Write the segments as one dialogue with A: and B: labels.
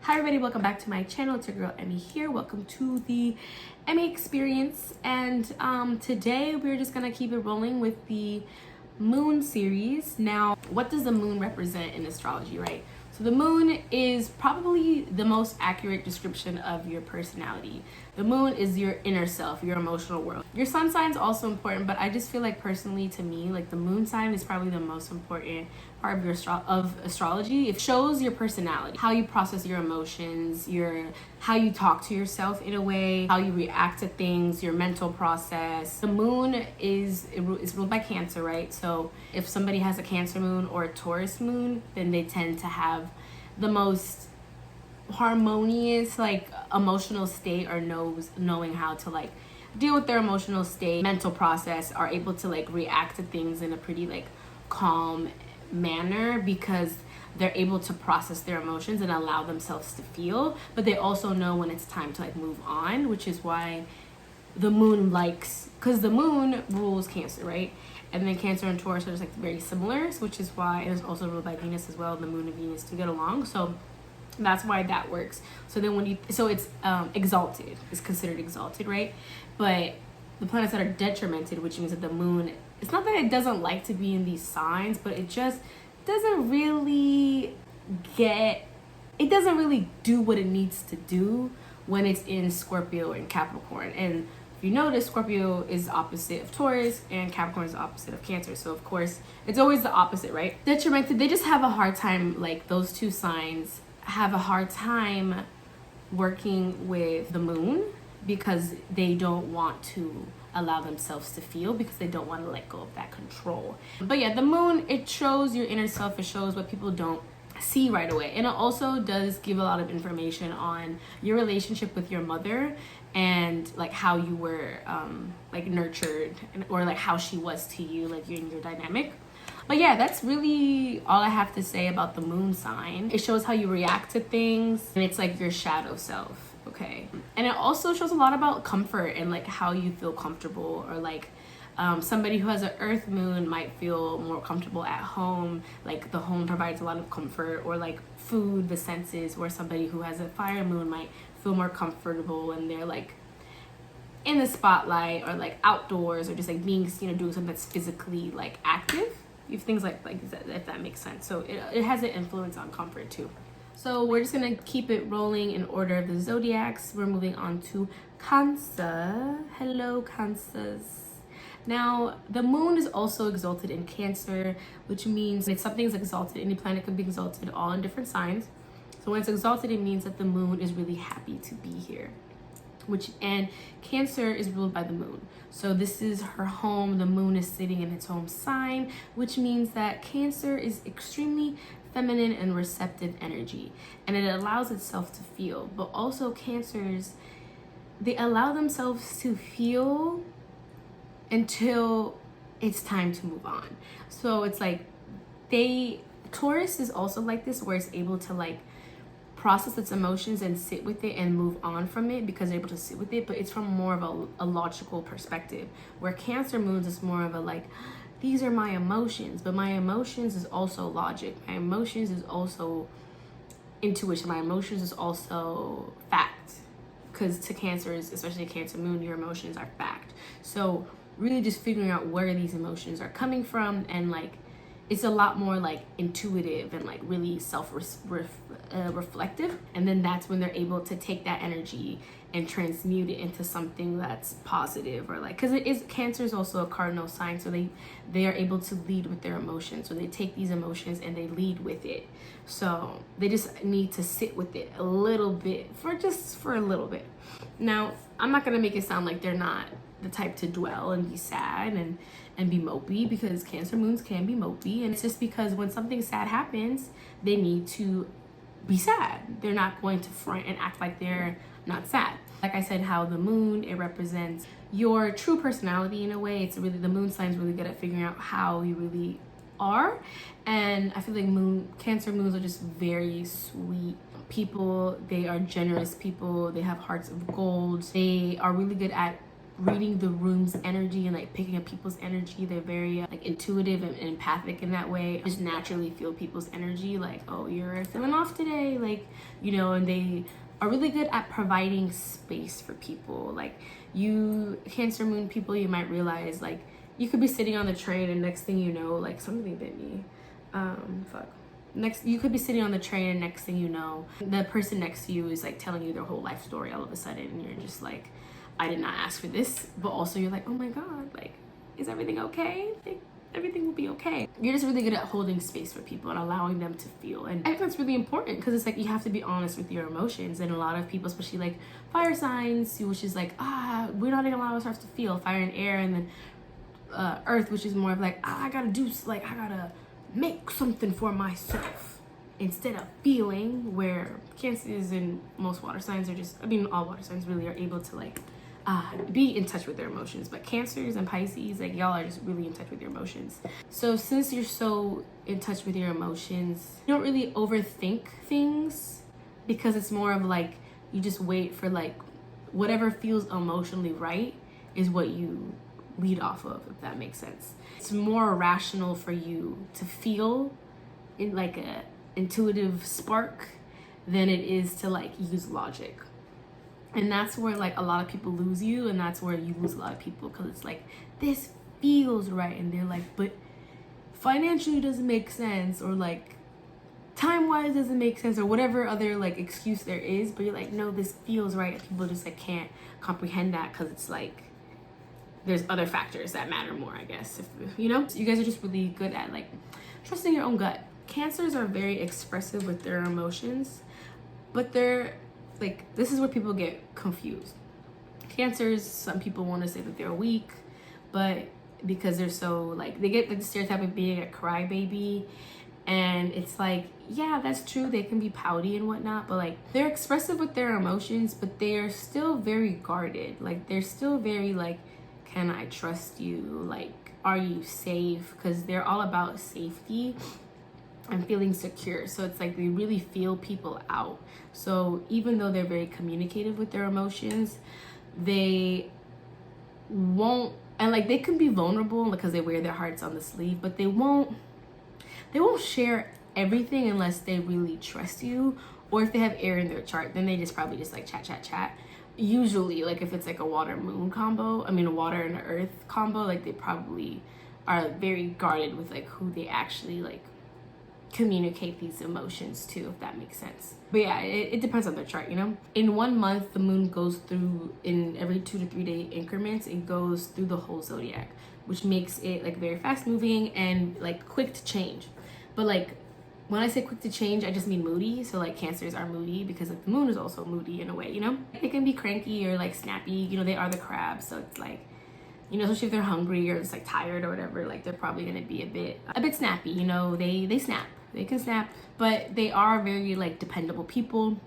A: Hi everybody, welcome back to my channel. It's your girl Emmy here. Welcome to the Emmy experience, and today we're just gonna keep it rolling with the moon series. Now, what does the moon represent in astrology, right? So the moon is probably the most accurate description of your personality. The moon is your inner self, your emotional world. Your sun sign is also important, but I just feel like personally to me, like the moon sign is probably the most important part of your astrology. It shows your personality, how you process your emotions, how you talk to yourself in a way, how you react to things, your mental process. The moon is ruled by Cancer, right? So if somebody has a Cancer moon or a Taurus moon, then they tend to have the most harmonious emotional state, or knowing how to deal with their emotional state, mental process, are able to react to things in a pretty calm manner, because they're able to process their emotions and allow themselves to feel, but they also know when it's time to move on, which is why the moon because the moon rules Cancer, right? And then Cancer and Taurus are just very similar, which is why it is also ruled by Venus as well. The moon and Venus to get along, so that's why that works. So then it's exalted, it's considered exalted, right? But the planets that are detrimented, which means that the moon, it's not that it doesn't like to be in these signs, but it just doesn't really do what it needs to do when it's in Scorpio and Capricorn. And if you notice, Scorpio is opposite of Taurus and Capricorn is the opposite of Cancer, so of course it's always the opposite, right? Detrimented, they just have a hard time, those two signs have a hard time working with the moon, because they don't want to allow themselves to feel, because they don't want to let go of that control. But yeah, the moon, it shows your inner self. It shows what people don't see right away, and it also does give a lot of information on your relationship with your mother, and how you were nurtured, or how she was to you, in your dynamic. But yeah, that's really all I have to say about the moon sign. It shows how you react to things, and it's your shadow self, okay? And it also shows a lot about comfort and how you feel comfortable, or somebody who has an earth moon might feel more comfortable at home, the home provides a lot of comfort, or food, the senses, where somebody who has a fire moon might feel more comfortable, and they're in the spotlight, or outdoors, or just being, doing something that's physically active, if things if that makes sense. So it has an influence on comfort too. So we're just gonna keep it rolling in order of the zodiacs. We're moving on to Cancer. Hello, Cancers. Now, the moon is also exalted in Cancer, which means if something's exalted, any planet could be exalted, all in different signs. So when it's exalted, it means that the moon is really happy to be here. And Cancer is ruled by the moon, so this is her home. The moon is sitting in its home sign, which means that Cancer is extremely feminine and receptive energy, and it allows itself to feel. But also Cancers, they allow themselves to feel until it's time to move on. So it's Taurus is also like this, where it's able to process its emotions and sit with it and move on from it, because they're able to sit with it, but it's from more of a logical perspective, where Cancer moons is more of a these are my emotions, but my emotions is also logic, my emotions is also intuition, my emotions is also fact, because to Cancers, especially Cancer moon, your emotions are fact. So really just figuring out where these emotions are coming from, and it's a lot more intuitive and really reflective, and then that's when they're able to take that energy and transmute it into something that's positive, or because Cancer is also a cardinal sign, so they are able to lead with their emotions. So they take these emotions and they lead with it, so they just need to sit with it a little bit, for a little bit. Now, I'm not gonna make it sound like they're not the type to dwell and be sad and be mopey, because Cancer moons can be mopey, and it's just because when something sad happens, they need to be sad. They're not going to front and act like they're not sad. Like I said, how the moon, it represents your true personality in a way. It's really, the moon sign is really good at figuring out how you really are, and I feel Cancer moons are just very sweet people. They are generous people. They have hearts of gold. They are really good at reading the room's energy and like picking up people's energy. They're very like intuitive and empathic in that way. Just naturally feel people's energy, like, oh, you're feeling off today, like, you know. And they are really good at providing space for people. Like, you Cancer moon people, you might realize, like, you could be sitting on the train and next thing you know, like, something bit me. You could be sitting on the train and next thing you know, the person next to you is like telling you their whole life story all of a sudden, and you're just like, I did not ask for this. But also you're like, oh my god, like, is everything okay? Like, everything will be okay. You're just really good at holding space for people and allowing them to feel. And I think that's really important, because it's like you have to be honest with your emotions. And a lot of people, especially like fire signs, which is like, we're not gonna allow ourselves to feel. Fire and air, and then earth, which is more of like, I gotta do, like, I gotta make something for myself instead of feeling. Where Cancers and most water signs are just, I mean, all water signs really are able to like be in touch with their emotions. But Cancers and Pisces, like, y'all are just really in touch with your emotions. So since you're so in touch with your emotions, you don't really overthink things, because it's more of like, you just wait for like whatever feels emotionally right is what you lead off of, if that makes sense. It's more rational for you to feel in like a intuitive spark than it is to like use logic. And that's where like a lot of people lose you, and that's where you lose a lot of people, because it's like, this feels right, and they're like, but financially doesn't make sense, or like time-wise doesn't make sense, or whatever other like excuse there is. But you're like, no, this feels right, and people just like can't comprehend that, because it's like there's other factors that matter more, I guess, if you know. So you guys are just really good at like trusting your own gut. Cancers are very expressive with their emotions, but they're like, this is where people get confused. Cancers, some people want to say that they're weak, but because they're so like, they get like the stereotype of being a crybaby, and it's like, yeah, that's true, they can be pouty and whatnot, but like, they're expressive with their emotions, but they are still very guarded. Like, they're still very like, can I trust you? Like, are you safe? Because they're all about safety and feeling secure. So it's like they really feel people out. So even though they're very communicative with their emotions, they won't, and like, they can be vulnerable because they wear their hearts on the sleeve, but they won't share everything unless they really trust you, or if they have air in their chart, then they just probably just like chat. Usually, like if it's like a water moon combo, I mean a water and earth combo, like they probably are very guarded with like who they actually like communicate these emotions to, if that makes sense. But yeah, it depends on their chart, you know. In 1 month, the moon goes through, in every 2 to 3 day increments, it goes through the whole zodiac, which makes it like very fast moving and like quick to change. But like, when I say quick to change, I just mean moody. So like, Cancers are moody because like the moon is also moody in a way, you know. They can be cranky or like snappy, you know. They are the crabs, so it's like, you know, especially if they're hungry or just like tired or whatever, like they're probably gonna be a bit snappy, you know. They snap, they can snap, but they are very like dependable people.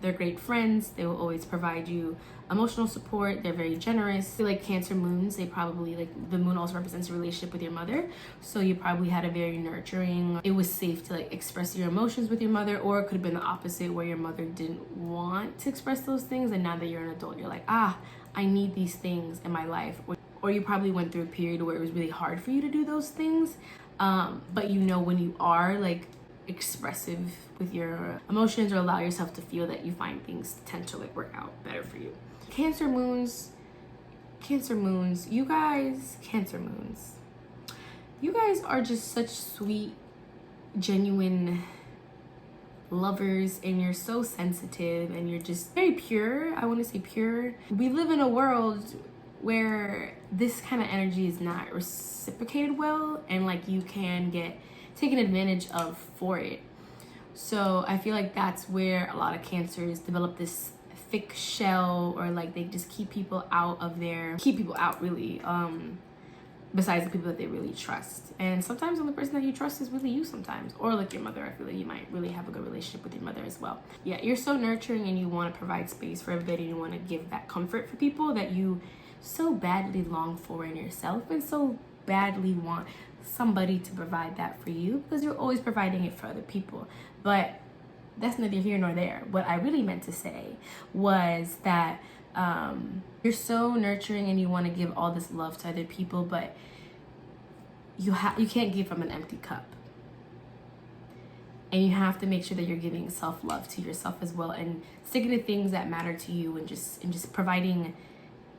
A: They're great friends. They will always provide you emotional support. They're very generous. Like Cancer moons, they probably like, the moon also represents a relationship with your mother, so you probably had a very nurturing, it was safe to like express your emotions with your mother. Or it could have been the opposite, where your mother didn't want to express those things, and now that you're an adult, you're like, I need these things in my life. Or you probably went through a period where it was really hard for you to do those things, but you know, when you are like expressive with your emotions, or allow yourself to feel, that you find things tend to like work out better for you. Cancer moons, you guys, Cancer moons, you guys are just such sweet, genuine lovers, and you're so sensitive, and you're just very pure. I want to say pure. We live in a world where this kind of energy is not reciprocated well, and like you can get taken advantage of for it. So I feel like that's where a lot of Cancers develop this thick shell, or like they just keep people out really, besides the people that they really trust. And sometimes the only person that you trust is really you sometimes, or like your mother. I feel like you might really have a good relationship with your mother as well. Yeah, you're so nurturing, and you want to provide space for everybody, and you want to give that comfort for people that you so badly long for in yourself, and so badly want somebody to provide that for you, because you're always providing it for other people. But that's neither here nor there. What I really meant to say was that You're so nurturing and you want to give all this love to other people, but you can't give from an empty cup. And you have to make sure that you're giving self-love to yourself as well, and sticking to things that matter to you, and just providing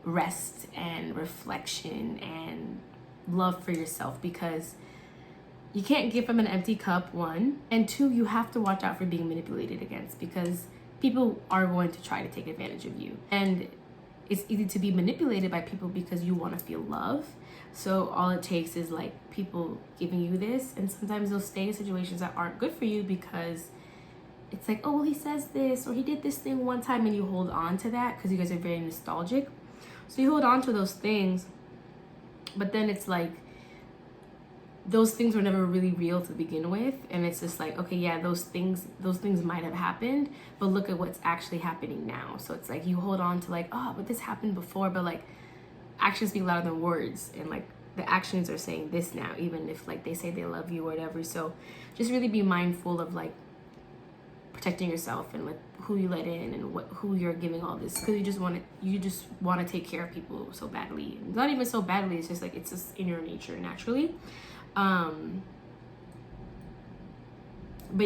A: rest and reflection and love for yourself, because you can't give from an empty cup, one. And two, you have to watch out for being manipulated against, because people are going to try to take advantage of you. And it's easy to be manipulated by people because you want to feel love. So all it takes is like people giving you this, and sometimes they'll stay in situations that aren't good for you because it's like, oh, well, he says this or he did this thing one time, and you hold on to that because you guys are very nostalgic. So you hold on to those things, but then it's like those things were never really real to begin with, and it's just like, okay, yeah, those things might have happened, but look at what's actually happening now. So it's like you hold on to like, oh, but this happened before, but like actions speak louder than words, and like the actions are saying this now, even if like they say they love you or whatever. So just really be mindful of like protecting yourself and like who you let in and who you're giving all this, because you just want to take care of people so badly. Not even so badly, it's just like it's just in your nature naturally. But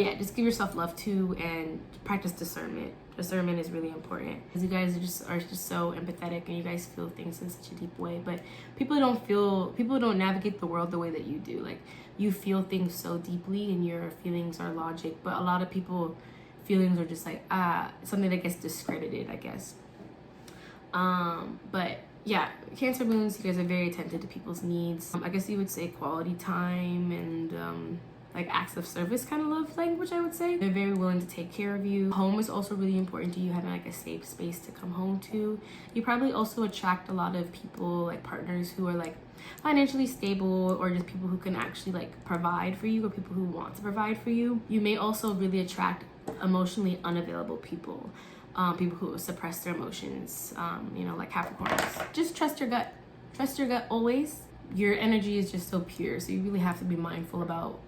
A: yeah, just give yourself love too, and practice discernment. Discernment is really important, because you guys are just so empathetic, and you guys feel things in such a deep way. But people don't navigate the world the way that you do. Like, you feel things so deeply, and your feelings are logic. But a lot of people, feelings are just like something that gets discredited, I guess. But yeah, Cancer moons, you guys are very attentive to people's needs. I guess you would say quality time and like acts of service kind of love language, I would say. They're very willing to take care of you. Home is also really important to you, having like a safe space to come home to. You probably also attract a lot of people, like partners who are like financially stable, or just people who can actually like provide for you, or people who want to provide for you. You may also really attract emotionally unavailable people. People who suppress their emotions, you know, like Capricorns. Just trust your gut. Trust your gut always. Your energy is just so pure, so you really have to be mindful about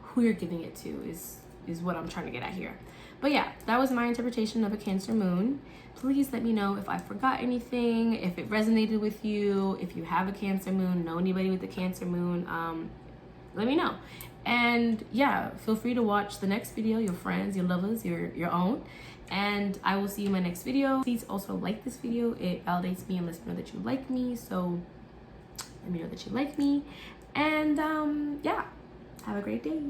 A: who you're giving it to, is what I'm trying to get at here. But yeah, that was my interpretation of a Cancer moon. Please let me know if I forgot anything, if it resonated with you, if you have a Cancer moon, know anybody with a Cancer moon, let me know. And yeah, feel free to watch the next video, your friends, your lovers, your own. And I will see you in my next video. Please also like this video. It validates me and lets me know that you like me. So let me know that you like me. And yeah, have a great day.